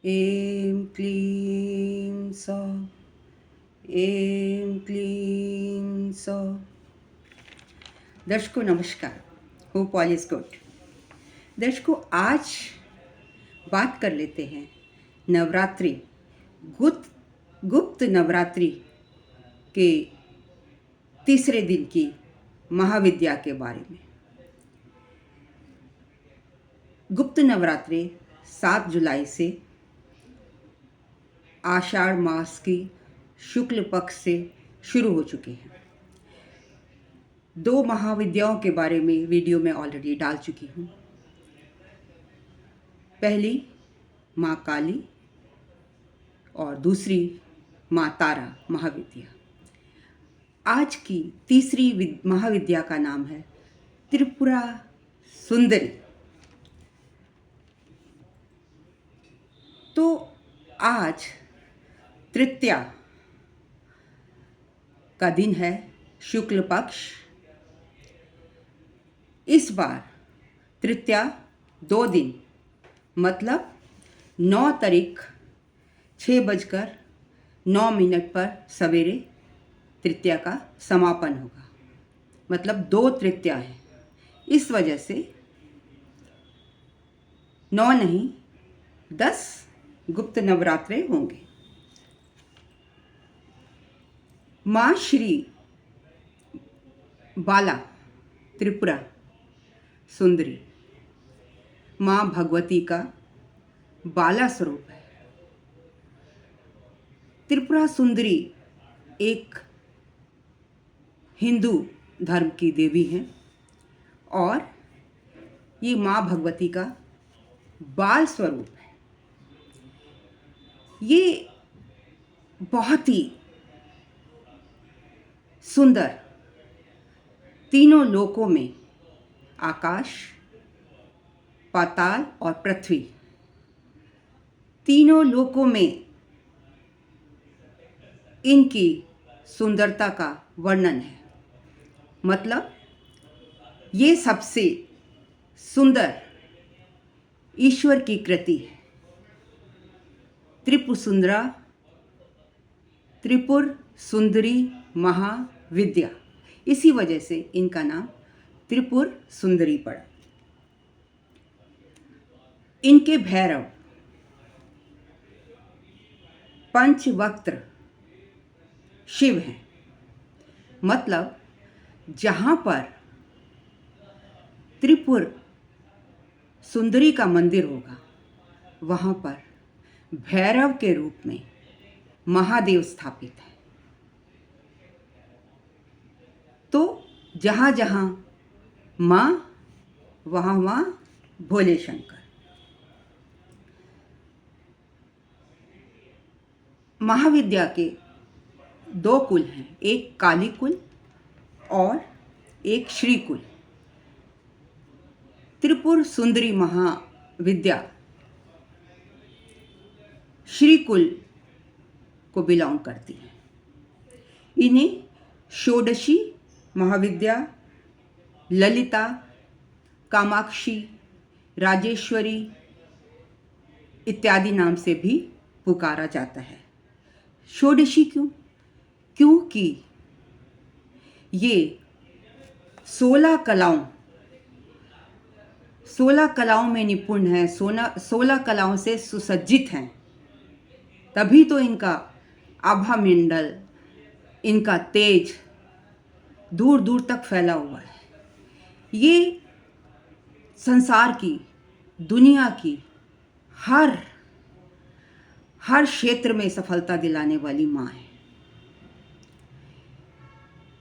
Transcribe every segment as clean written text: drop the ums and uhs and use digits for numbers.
ऐं क्लीं सौः ऐं क्लीं सौः। दर्शकों नमस्कार। Hope all is good. दर्शकों आज बात कर लेते हैं नवरात्रि गुप्त नवरात्रि के तीसरे दिन की महाविद्या के बारे में। गुप्त नवरात्रि 7 जुलाई से आषाढ़ मास की शुक्ल पक्ष से शुरू हो चुके हैं। 2 महाविद्याओं के बारे में वीडियो में ऑलरेडी डाल चुकी हूँ। पहली माँ काली और दूसरी माँ तारा महाविद्या। आज की तीसरी महाविद्या का नाम है त्रिपुरा सुंदरी। तो आज तृतीया का दिन है, शुक्ल पक्ष। इस बार तृतीया 2 दिन मतलब 9 तारीख 6:09 पर सवेरे तृतीया का समापन होगा। मतलब 2 तृतीया है। इस वजह से 9 नहीं 10 गुप्त नवरात्रे होंगे। माँ श्री बाला त्रिपुरा सुंदरी माँ भगवती का बाला स्वरूप है। त्रिपुरा सुंदरी एक हिंदू धर्म की देवी हैं और ये माँ भगवती का बाल स्वरूप है। ये बहुत ही सुंदर, तीनों लोकों में आकाश, पाताल और पृथ्वी, तीनों लोकों में इनकी सुंदरता का वर्णन है। मतलब ये सबसे सुंदर ईश्वर की कृति है। त्रिपुर सुंदरी महाविद्या, इसी वजह से इनका नाम त्रिपुर सुंदरी पड़ा। इनके भैरव पंचवक्त्र शिव हैं। मतलब जहाँ पर त्रिपुर सुंदरी का मंदिर होगा वहाँ पर भैरव के रूप में महादेव स्थापित है। तो जहाँ जहाँ माँ वहाँ वहाँ भोले शंकर। महाविद्या के 2 कुल हैं, एक काली कुल और एक श्री कुल। त्रिपुर सुंदरी महाविद्या श्री कुल को बिलोंग करती है। इन्हें षोडशी महाविद्या, ललिता, कामाक्षी, राजेश्वरी इत्यादि नाम से भी पुकारा जाता है। षोडशी क्यों? क्योंकि ये 16 कलाओं में निपुण है, 16 कलाओं से सुसज्जित हैं। तभी तो इनका आभा मंडल, इनका तेज दूर दूर तक फैला हुआ है। ये संसार की, दुनिया की हर क्षेत्र में सफलता दिलाने वाली माँ है।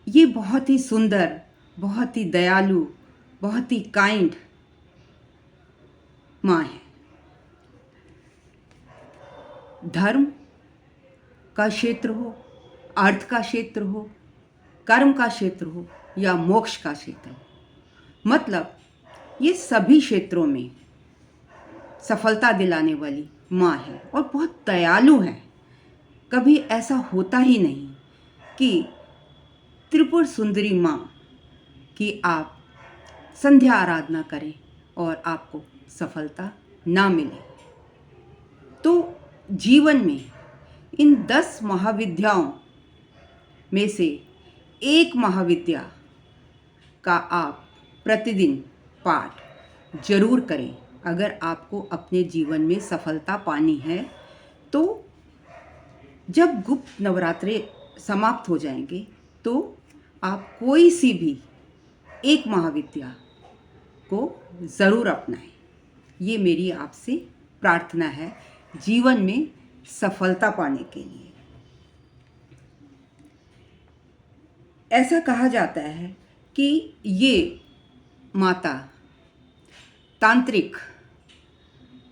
ये बहुत ही सुंदर, बहुत ही दयालु, बहुत ही काइंड माँ है। धर्म का क्षेत्र हो, अर्थ का क्षेत्र हो, कर्म का क्षेत्र हो या मोक्ष का क्षेत्र हो, मतलब ये सभी क्षेत्रों में सफलता दिलाने वाली माँ है और बहुत दयालु है। कभी ऐसा होता ही नहीं कि त्रिपुर सुंदरी माँ की आप संध्या आराधना करें और आपको सफलता ना मिले। तो जीवन में इन 10 महाविद्याओं में से एक महाविद्या का आप प्रतिदिन पाठ जरूर करें। अगर आपको अपने जीवन में सफलता पानी है तो जब गुप्त नवरात्रे समाप्त हो जाएंगे तो आप कोई सी भी एक महाविद्या को ज़रूर अपनाएं। ये मेरी आपसे प्रार्थना है जीवन में सफलता पाने के लिए। ऐसा कहा जाता है कि ये माता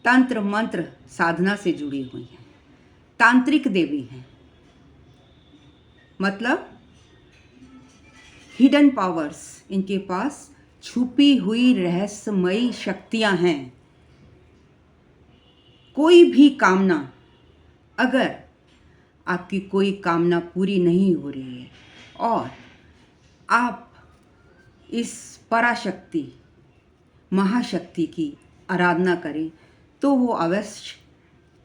तंत्र मंत्र साधना से जुड़ी हुई हैं, तांत्रिक देवी हैं। मतलब हिडन पावर्स, इनके पास छुपी हुई रहस्यमयी शक्तियां हैं। कोई भी कामना, अगर आपकी कोई कामना पूरी नहीं हो रही है और आप इस पराशक्ति महाशक्ति की आराधना करें तो वो अवश्य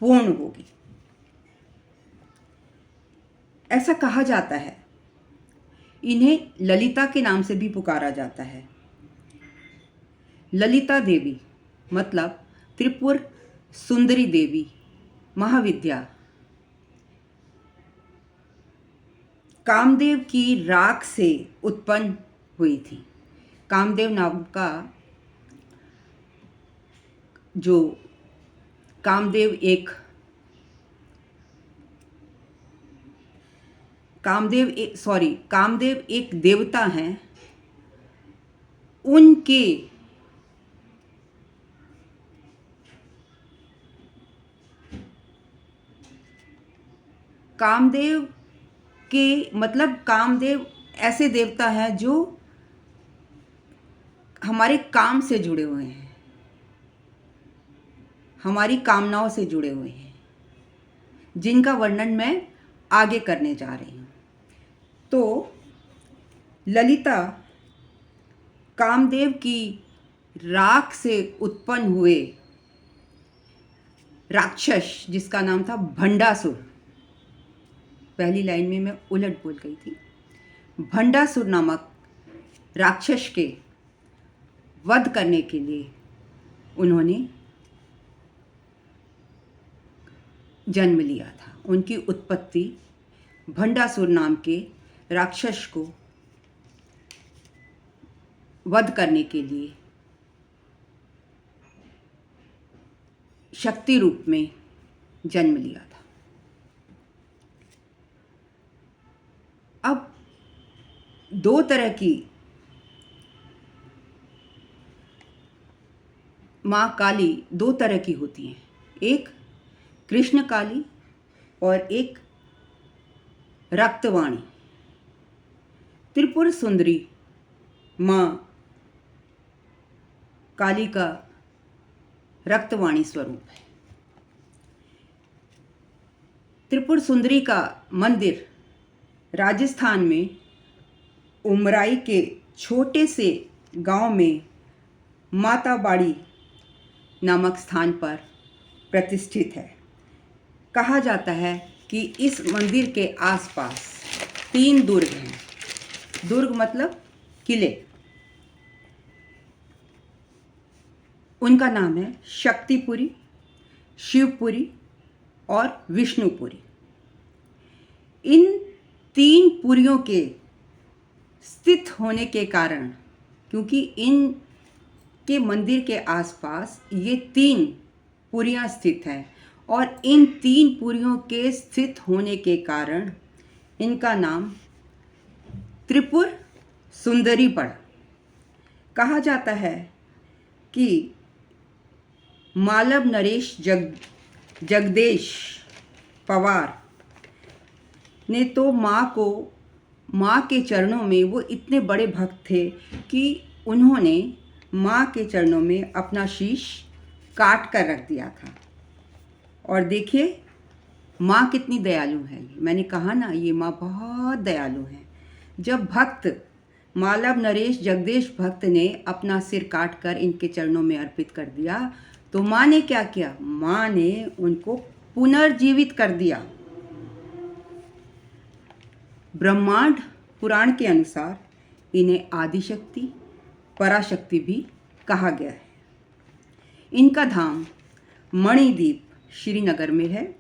पूर्ण होगी। ऐसा कहा जाता है, इन्हें ललिता के नाम से भी पुकारा जाता है। ललिता देवी मतलब त्रिपुर सुंदरी देवी महाविद्या कामदेव की राख से उत्पन्न हुई थी। कामदेव नाम का जो कामदेव एक देवता हैं। उनके कामदेव ऐसे देवता हैं जो हमारे काम से जुड़े हुए हैं, हमारी कामनाओं से जुड़े हुए हैं, जिनका वर्णन मैं आगे करने जा रही हूँ। तो ललिता कामदेव की राख से उत्पन्न हुए राक्षस, जिसका नाम था भंडासुर। पहली लाइन में मैं उलट बोल गई थी। भंडासुर नामक राक्षस के वध करने के लिए उन्होंने जन्म लिया था। उनकी उत्पत्ति भंडासुर नाम के राक्षस को वध करने के लिए शक्ति रूप में जन्म लिया था। अब दो तरह की माँ काली दो तरह की होती हैं, एक कृष्ण काली और एक रक्तवाणी। त्रिपुर सुंदरी माँ काली का रक्तवाणी स्वरूप है। त्रिपुर सुंदरी का मंदिर राजस्थान में उमराई के छोटे से गांव में माताबाड़ी नामक स्थान पर प्रतिष्ठित है। कहा जाता है कि इस मंदिर के आसपास 3 दुर्ग हैं। दुर्ग मतलब किले। उनका नाम है शक्तिपुरी, शिवपुरी और विष्णुपुरी। इन 3 पुरियों के स्थित होने के कारण, क्योंकि इन के मंदिर के आसपास ये 3 पुरियां स्थित हैं और इन 3 पुरियों के स्थित होने के कारण इनका नाम त्रिपुर सुंदरी पड़ा। कहा जाता है कि मालव नरेश जगदेश पवार ने तो माँ के चरणों में, वो इतने बड़े भक्त थे कि उन्होंने माँ के चरणों में अपना शीश काट कर रख दिया था। और देखिए माँ कितनी दयालु है। मैंने कहा ना, ये माँ बहुत दयालु है। जब भक्त मालव नरेश जगदेश भक्त ने अपना सिर काट कर इनके चरणों में अर्पित कर दिया तो माँ ने क्या किया? माँ ने उनको पुनर्जीवित कर दिया। ब्रह्मांड पुराण के अनुसार इन्हें आदिशक्ति, पराशक्ति भी कहा गया है। इनका धाम मणिद्वीप श्रीनगर में है।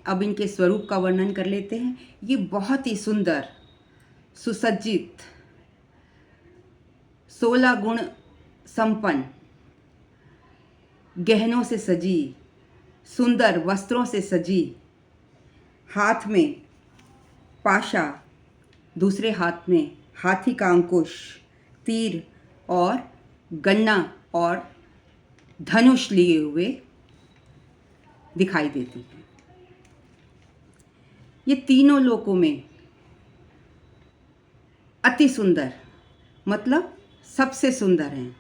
अब इनके स्वरूप का वर्णन कर लेते हैं। ये बहुत ही सुंदर, सुसज्जित, 16 गुण संपन्न, गहनों से सजी, सुंदर वस्त्रों से सजी, हाथ में पाशा, दूसरे हाथ में हाथी का अंकुश, तीर और गन्ना और धनुष लिए हुए दिखाई देती है। ये तीनों लोकों में अति सुंदर, मतलब सबसे सुंदर हैं।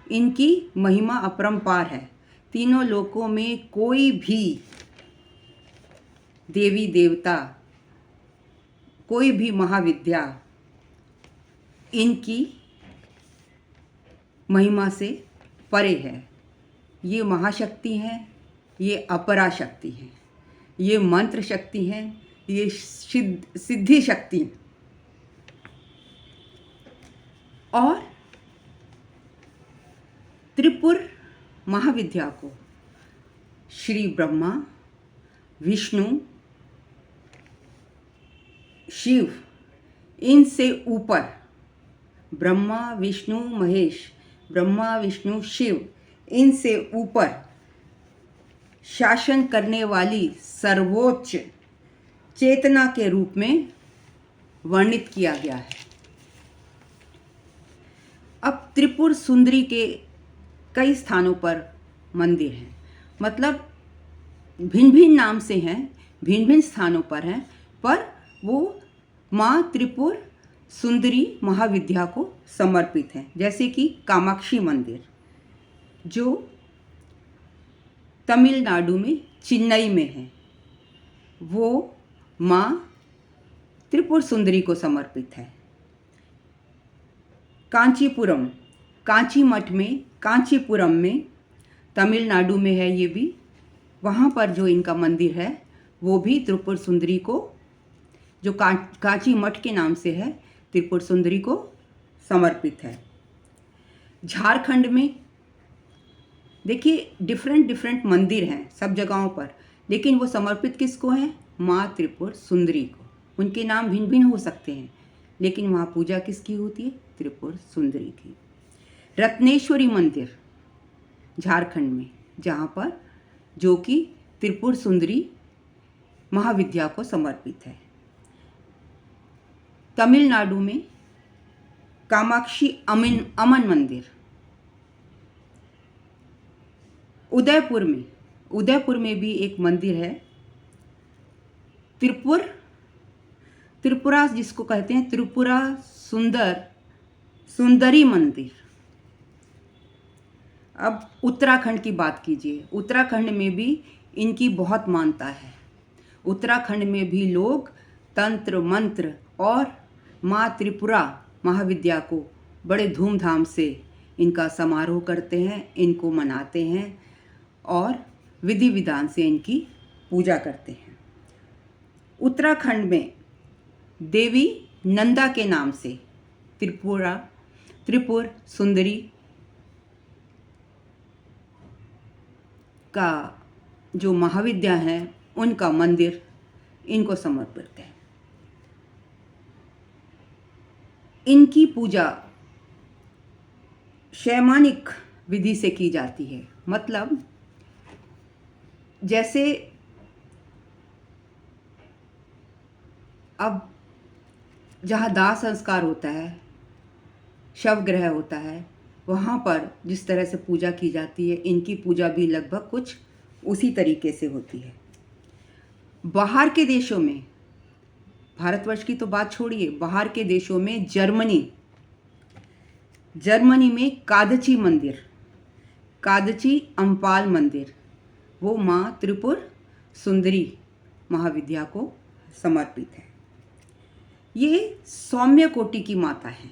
इनकी महिमा अपरंपार है। तीनों लोकों में कोई भी देवी देवता, कोई भी महाविद्या इनकी महिमा से परे है। ये महाशक्ति हैं, ये अपराशक्ति हैं, ये मंत्र शक्ति हैं, ये सिद्धि शक्ति और त्रिपुर महाविद्या को श्री ब्रह्मा, विष्णु, शिव, इनसे ऊपर ब्रह्मा विष्णु महेश, ब्रह्मा विष्णु शिव, इनसे ऊपर शासन करने वाली सर्वोच्च चेतना के रूप में वर्णित किया गया है। अब त्रिपुर सुंदरी के कई स्थानों पर मंदिर हैं, मतलब भिन्न भिन्न नाम से हैं, भिन्न भिन्न स्थानों पर हैं, पर वो माँ त्रिपुर सुंदरी महाविद्या को समर्पित है। जैसे कि कामाक्षी मंदिर जो तमिलनाडु में चेन्नई में है, वो माँ त्रिपुर सुंदरी को समर्पित है। कांचीपुरम, कांची मठ में, कांचीपुरम में तमिलनाडु में है ये भी। वहाँ पर जो इनका मंदिर है वो भी त्रिपुर सुंदरी को, जो कांची मठ के नाम से है, त्रिपुर सुंदरी को समर्पित है। झारखंड में देखिए डिफरेंट मंदिर हैं सब जगहों पर, लेकिन वो समर्पित किसको हैं? माँ त्रिपुर सुंदरी को। उनके नाम भिन्न भिन्न हो सकते हैं, लेकिन वहाँ पूजा किसकी होती है? त्रिपुर सुंदरी की। रत्नेश्वरी मंदिर झारखंड में, जहाँ पर जो कि त्रिपुर सुंदरी महाविद्या को समर्पित है। तमिलनाडु में कामाक्षी अमन मंदिर। उदयपुर में भी एक मंदिर है, त्रिपुरा जिसको कहते हैं, त्रिपुरा सुंदरी मंदिर। अब उत्तराखंड की बात कीजिए। उत्तराखंड में भी इनकी बहुत मान्यता है। उत्तराखंड में भी लोग तंत्र मंत्र और माँ त्रिपुरा महाविद्या को बड़े धूमधाम से इनका समारोह करते हैं, इनको मनाते हैं और विधि विधान से इनकी पूजा करते हैं। उत्तराखंड में देवी नंदा के नाम से त्रिपुर सुंदरी का जो महाविद्या है उनका मंदिर इनको समर्पित है। इनकी पूजा शैमानिक विधि से की जाती है, मतलब जैसे अब जहाँ दाह संस्कार होता है, शवग्रह होता है, वहाँ पर जिस तरह से पूजा की जाती है, इनकी पूजा भी लगभग कुछ उसी तरीके से होती है। बाहर के देशों में, भारतवर्ष की तो बात छोड़िए, बाहर के देशों में जर्मनी में कादची अम्पाल मंदिर, वो माँ त्रिपुर सुंदरी महाविद्या को समर्पित है। ये सौम्य कोटि की माता है,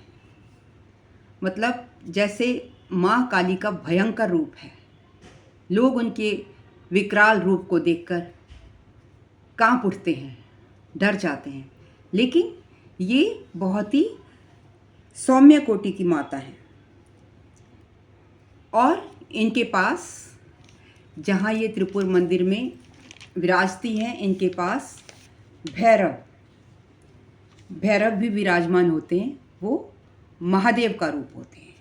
मतलब जैसे माँ काली का भयंकर रूप है। लोग उनके विकराल रूप को देखकर कांप उठते हैं, डर जाते हैं। लेकिन ये बहुत ही सौम्य कोटि की माता है और इनके पास, जहाँ ये त्रिपुर मंदिर में विराजती हैं, इनके पास भैरव भी विराजमान होते हैं। वो महादेव का रूप होते हैं।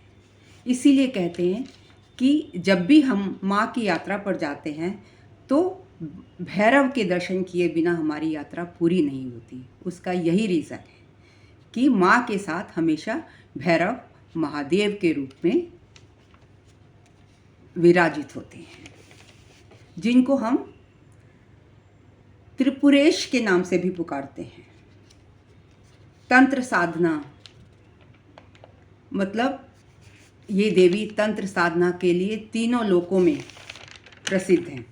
इसीलिए कहते हैं कि जब भी हम माँ की यात्रा पर जाते हैं तो भैरव के दर्शन किए बिना हमारी यात्रा पूरी नहीं होती। उसका यही रीज़न है कि माँ के साथ हमेशा भैरव महादेव के रूप में विराजित होते हैं, जिनको हम त्रिपुरेश के नाम से भी पुकारते हैं। तंत्र साधना, मतलब ये देवी तंत्र साधना के लिए तीनों लोकों में प्रसिद्ध हैं।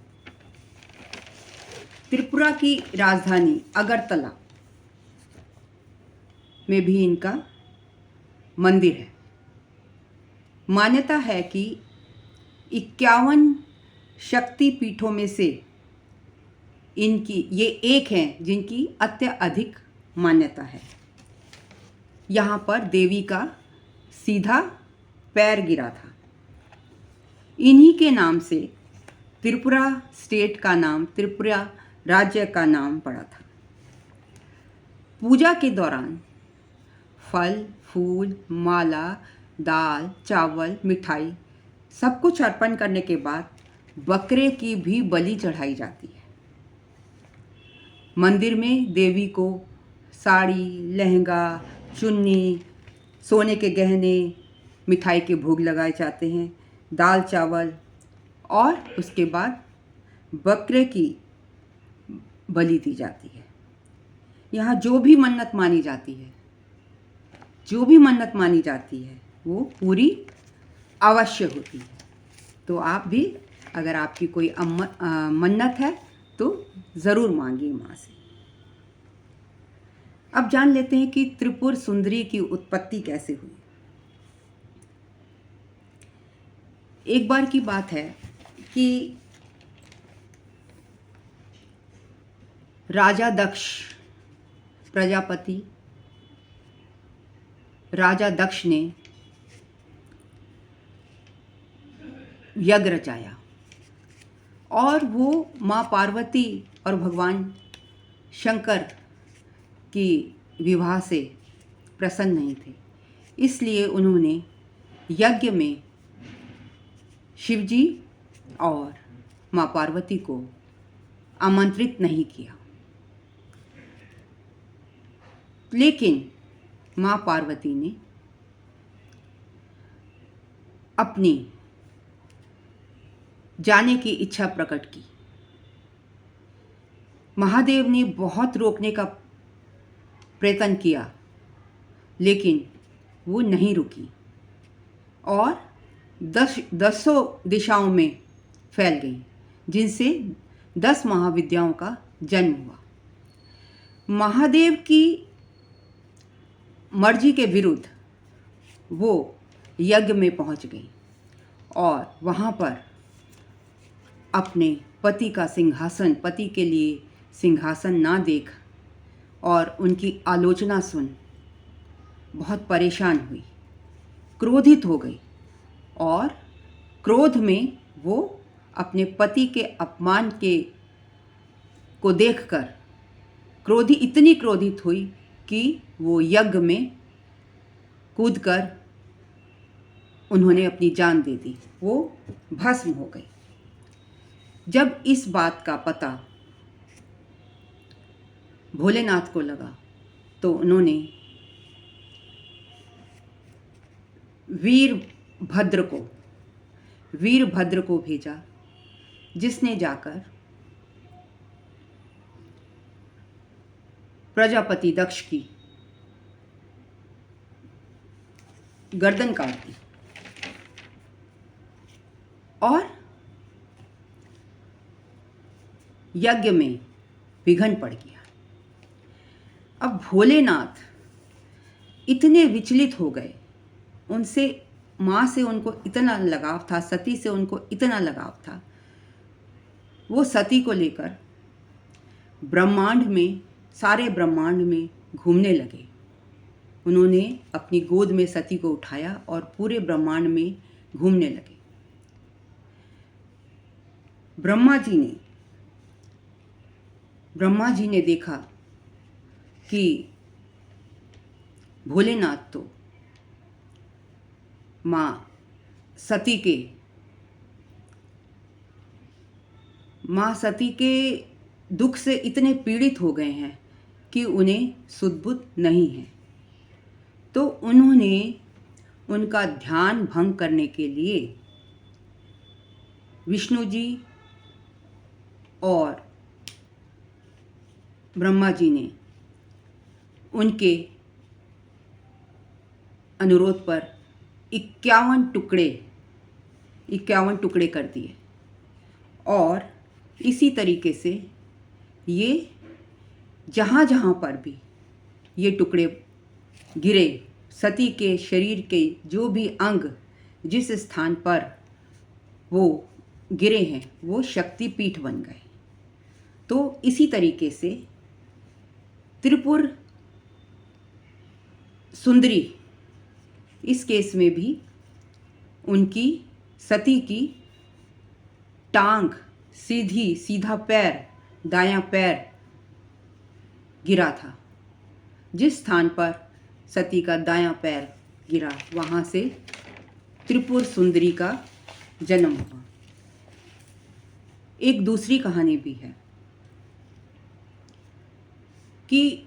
त्रिपुरा की राजधानी अगरतला में भी इनका मंदिर है। मान्यता है कि 51 शक्ति पीठों में से इनकी ये एक हैं जिनकी अत्यधिक मान्यता है। यहाँ पर देवी का सीधा पैर गिरा था। इन्हीं के नाम से त्रिपुरा स्टेट का नाम, त्रिपुरा राज्य का नाम पड़ा था। पूजा के दौरान फल, फूल, माला, दाल, चावल, मिठाई सब कुछ अर्पण करने के बाद बकरे की भी बलि चढ़ाई जाती है। मंदिर में देवी को साड़ी, लहंगा, चुन्नी, सोने के गहने, मिठाई के भोग लगाए जाते हैं, दाल चावल, और उसके बाद बकरे की बलि दी जाती है। यहाँ जो भी मन्नत मानी जाती है वो पूरी अवश्य होती है। तो आप भी, अगर आपकी कोई मन्नत है तो ज़रूर मांगिए माँ से। अब जान लेते हैं कि त्रिपुर सुंदरी की उत्पत्ति कैसे हुई। एक बार की बात है कि राजा दक्ष ने यज्ञ रचाया और वो माँ पार्वती और भगवान शंकर की विवाह से प्रसन्न नहीं थे। इसलिए उन्होंने यज्ञ में शिवजी और माँ पार्वती को आमंत्रित नहीं किया। लेकिन माँ पार्वती ने अपनी जाने की इच्छा प्रकट की। महादेव ने बहुत रोकने का प्रयत्न किया, लेकिन वो नहीं रुकी और 10 दिशाओं में फैल गई, जिनसे 10 महाविद्याओं का जन्म हुआ। महादेव की मर्जी के विरुद्ध वो यज्ञ में पहुंच गई और वहाँ पर अपने पति के लिए सिंहासन ना देख और उनकी आलोचना सुन बहुत परेशान हुई, क्रोधित हो गई और क्रोध में वो अपने पति के अपमान को देखकर इतनी क्रोधित हुई कि वो यज्ञ में कूदकर उन्होंने अपनी जान दे दी। वो भस्म हो गई। जब इस बात का पता भोलेनाथ को लगा तो उन्होंने वीरभद्र को भेजा, जिसने जाकर प्रजापति दक्ष की गर्दन काट दी और यज्ञ में विघ्न पड़ गया। अब भोलेनाथ इतने विचलित हो गए, माँ से उनको इतना लगाव था, सती से उनको इतना लगाव था वो सती को लेकर ब्रह्मांड में, सारे ब्रह्मांड में घूमने लगे। उन्होंने अपनी गोद में सती को उठाया और पूरे ब्रह्मांड में घूमने लगे। ब्रह्मा जी ने देखा कि भोलेनाथ तो माँ सती के दुख से इतने पीड़ित हो गए हैं कि उन्हें सुध बुध नहीं है। तो उन्होंने उनका ध्यान भंग करने के लिए विष्णु जी और ब्रह्मा जी ने उनके अनुरोध पर 51 टुकड़े कर दिए। और इसी तरीके से ये जहाँ जहाँ पर भी ये टुकड़े गिरे, सती के शरीर के जो भी अंग जिस स्थान पर वो गिरे हैं वो शक्तिपीठ बन गए। तो इसी तरीके से त्रिपुर सुंदरी, इस केस में भी उनकी सती की टांग, सीधा पैर, दायां पैर गिरा था। जिस स्थान पर सती का दायां पैर गिरा वहाँ से त्रिपुर सुंदरी का जन्म हुआ। एक दूसरी कहानी भी है कि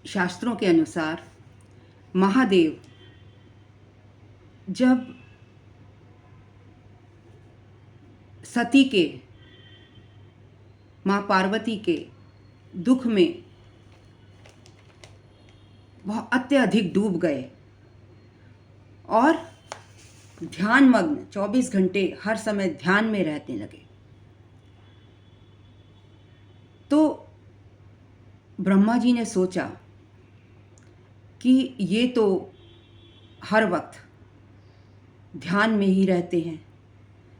शास्त्रों के अनुसार महादेव जब सती के, माँ पार्वती के दुख में बहुत अत्यधिक डूब गए और ध्यानमग्न 24 घंटे हर समय ध्यान में रहने लगे, तो ब्रह्मा जी ने सोचा कि ये तो हर वक्त ध्यान में ही रहते हैं,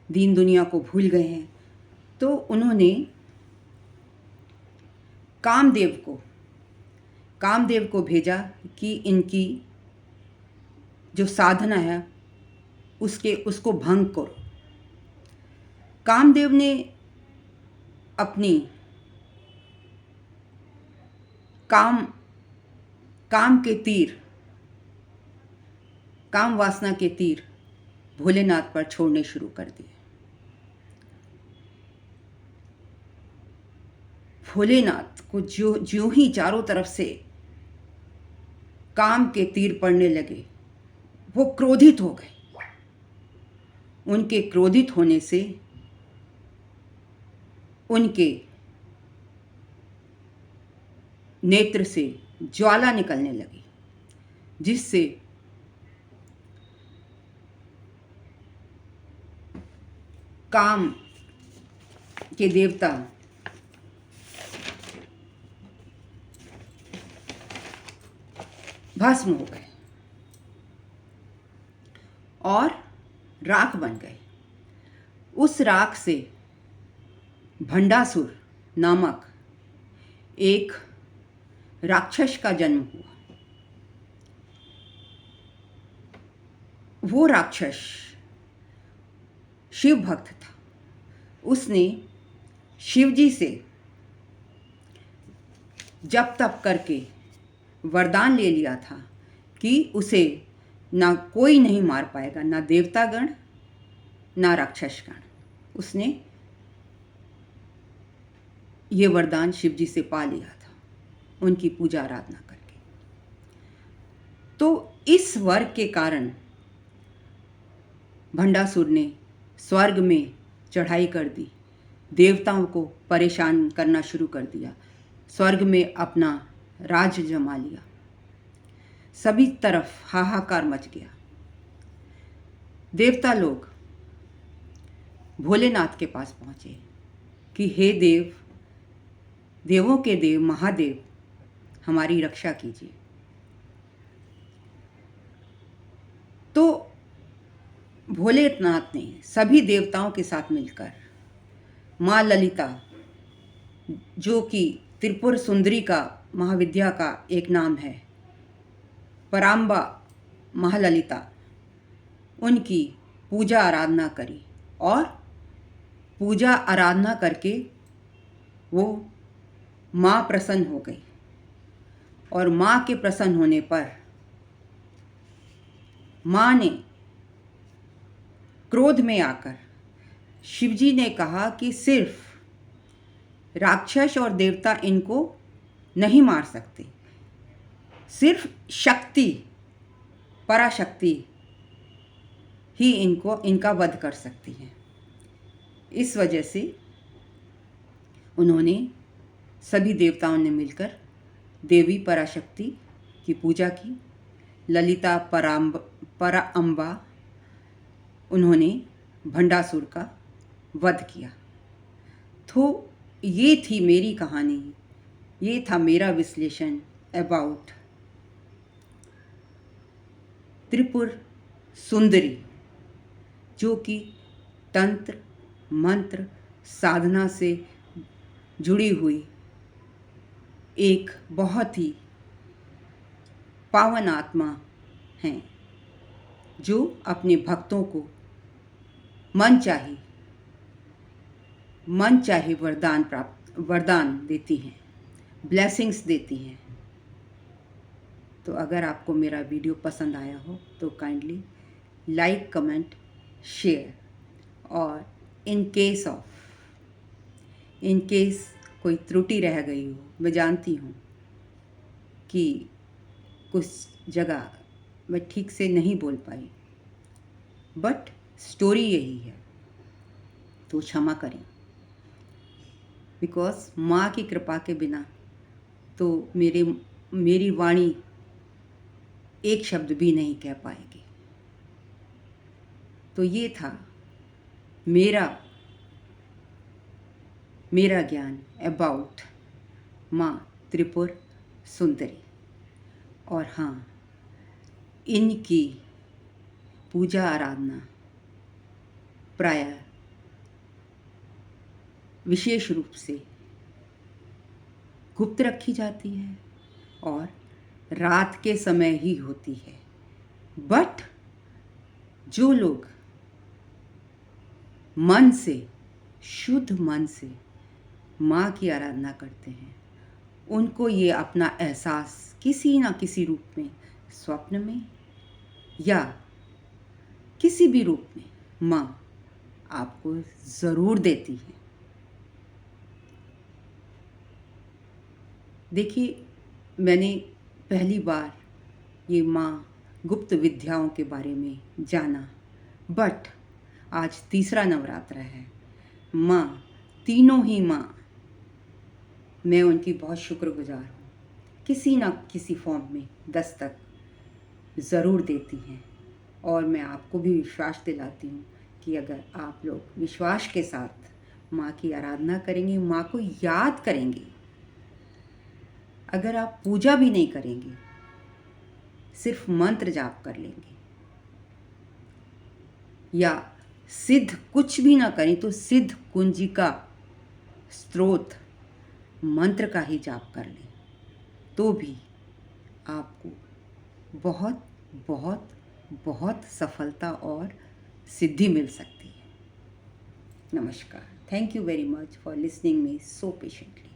दीन दुनिया को भूल गए हैं। तो उन्होंने कामदेव को भेजा कि इनकी जो साधना है उसको भंग करो। कामदेव ने अपनी काम वासना के तीर भोलेनाथ पर छोड़ने शुरू कर दिए। भोलेनाथ को ज्यों ही चारों तरफ से काम के तीर पड़ने लगे, वो क्रोधित हो गए। उनके क्रोधित होने से उनके नेत्र से ज्वाला निकलने लगी, जिससे काम के देवता भस्म हो गए और राख बन गए। उस राख से भंडासुर नामक एक राक्षस का जन्म हुआ। वो राक्षस शिव भक्त था। उसने शिव जी से जप तप करके वरदान ले लिया था कि उसे ना कोई नहीं मार पाएगा, ना देवतागण ना राक्षसगण। उसने ये वरदान शिव जी से पा लिया था उनकी पूजा आराधना करके। तो इस वर के कारण भंडासुर ने स्वर्ग में चढ़ाई कर दी, देवताओं को परेशान करना शुरू कर दिया, स्वर्ग में अपना राज जमा लिया। सभी तरफ हाहाकार मच गया। देवता लोग भोलेनाथ के पास पहुंचे कि हे देव, देवों के देव महादेव, हमारी रक्षा कीजिए। तो भोलेनाथ ने सभी देवताओं के साथ मिलकर माँ ललिता, जो कि त्रिपुर सुंदरी का महाविद्या का एक नाम है, पराम्बा महाललिता, उनकी पूजा आराधना करी और पूजा आराधना करके वो माँ प्रसन्न हो गई। और माँ के प्रसन्न होने पर माँ ने क्रोध में आकर शिवजी ने कहा कि सिर्फ राक्षस और देवता इनको नहीं मार सकते, सिर्फ शक्ति, पराशक्ति ही इनका वध कर सकती है। इस वजह से उन्होंने, सभी देवताओं ने मिलकर देवी पराशक्ति की पूजा की। ललिता पराम्बा, उन्होंने भंडासुर का वध किया। तो ये थी मेरी कहानी, ये था मेरा विश्लेषण अबाउट त्रिपुर सुंदरी, जो कि तंत्र मंत्र साधना से जुड़ी हुई एक बहुत ही पावन आत्मा हैं, जो अपने भक्तों को मन चाहे वरदान देती हैं, ब्लेसिंग्स देती हैं। तो अगर आपको मेरा वीडियो पसंद आया हो तो काइंडली लाइक, कमेंट, शेयर। और इन केस कोई त्रुटि रह गई हो, मैं जानती हूँ कि कुछ जगह मैं ठीक से नहीं बोल पाई, बट स्टोरी यही है, तो क्षमा करें। बिकॉज माँ की कृपा के बिना तो मेरी वाणी एक शब्द भी नहीं कह पाएगी। तो ये था मेरा ज्ञान अबाउट माँ त्रिपुर सुंदरी। और हाँ, इनकी पूजा आराधना प्रायः विशेष रूप से गुप्त रखी जाती है और रात के समय ही होती है। बट जो लोग मन से, शुद्ध मन से माँ की आराधना करते हैं, उनको ये अपना एहसास किसी ना किसी रूप में, स्वप्न में या किसी भी रूप में माँ आपको ज़रूर देती है। देखिए, मैंने पहली बार ये माँ गुप्त विद्याओं के बारे में जाना, बट आज तीसरा नवरात्र है। माँ, तीनों ही माँ, मैं उनकी बहुत शुक्रगुजार हूँ। किसी ना किसी फॉर्म में दस्तक ज़रूर देती हैं। और मैं आपको भी विश्वास दिलाती हूँ कि अगर आप लोग विश्वास के साथ माँ की आराधना करेंगे, माँ को याद करेंगे, अगर आप पूजा भी नहीं करेंगे, सिर्फ मंत्र जाप कर लेंगे या सिद्ध कुछ भी ना करें तो सिद्ध कुंजिका स्त्रोत मंत्र का ही जाप कर लें, तो भी आपको बहुत बहुत बहुत सफलता और सिद्धि मिल सकती है। नमस्कार। Thank you very much for listening me so patiently.